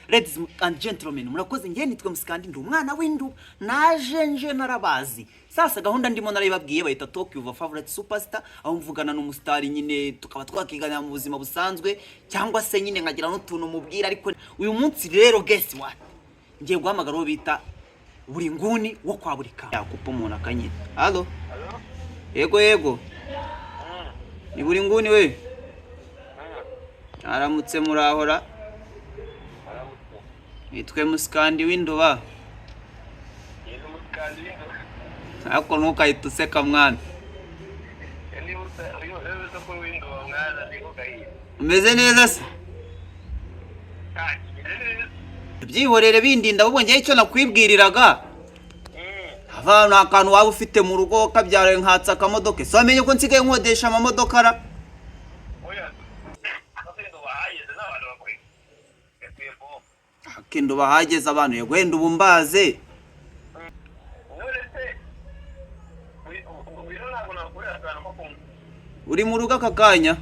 Ladies and gentlemen, murakoze ngiye nitwe Musikandi ndi umwana w'indu naje narabazi. Sasa gahunda ndimo naribabwiye bayita Talk Your Favorite Superstar aho mvugana n'umustar nyine tukaba twakigana mu buzima busanzwe cyangwa se nyine nkagira n'utuntu mubwira ariko uyu munsi rero guess what? Ngiye guhamagara uwo bita buri nguni wo kwa burika. Yakupa umuntu akanyita. Allo? Yego. Ni buri nguni we? Aramutse murahora. Nitwe Musikandi w'induba. Yego Musikandi w'induba. Ako ntukahita useka mwana. Umeze neza se? Byihorere bindinda ahubwo ngiye icyo nakwibwiriraga. Havana akantu waba ufite mu rugo kabyara nkatsa akamodoka. So amenye ko nsigaye nkodesha amamodoka ra. Kendo bahageze abantu yego wenda ubumbaze. Uri mu rugo akakanya?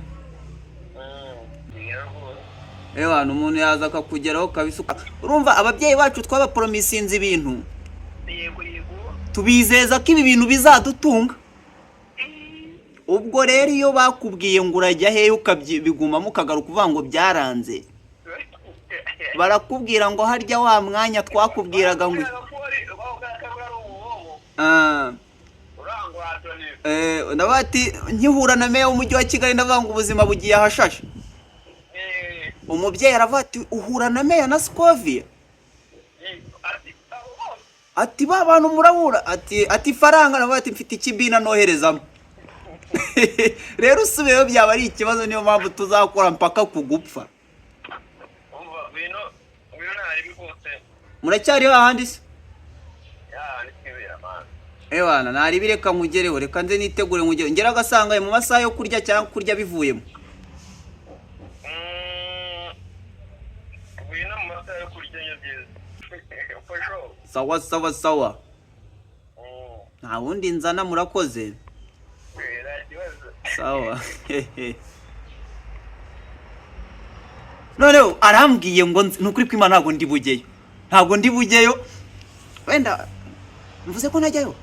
Ewa umuntu yaza akakugeraho kabisuka. Urumva ababyeyi bacu twabapromisinze ibintu. Yego. Tubizeza ko ibi bintu bizadutunga. Ubwo rero iyo bakubwiye ngo urajya he ukabigumamo ukagaruka kuvuga ngo byaranze. Barakubwira ngo harya wa mwanya twakubwiraga ngo ndabati nkihura na meya w'umujyi wa Kigali ndavanga ubuzima bugiye ahashashe. Umubyeyi aravati uhura na meya na Scovia. Ati babantu murabura ati faranga nabati mfite ikibina noherezamo. Rero usubiyeyo byaba ari ikibazo niyo mpamvu tuzakora mpaka kugupfa. Muracyari hahandi se? Ewana nari bireka nkugereho reka nze nitegure nkugere ngera agasanga mu masaha yo kurya cyangwa kurya bivuyemo. Wina mu masaha yo kurya y'abyiza. Sawa. Nta wundi nzana murakoze. Sawa. None arambwiye ngo nukuri kw'Imana ntago ndi bugeyo. Wenda mvuze ko najyayo.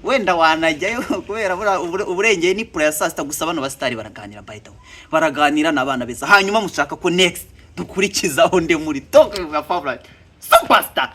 Wenda wanajyayo kubera uburengeye ni pro ya sasta gusa bano bastari baraganira by the way. Baraganira nabana beza. Hanyuma mushaka ko next dukurikizaho nde muri Talk Your Favorite Superstar.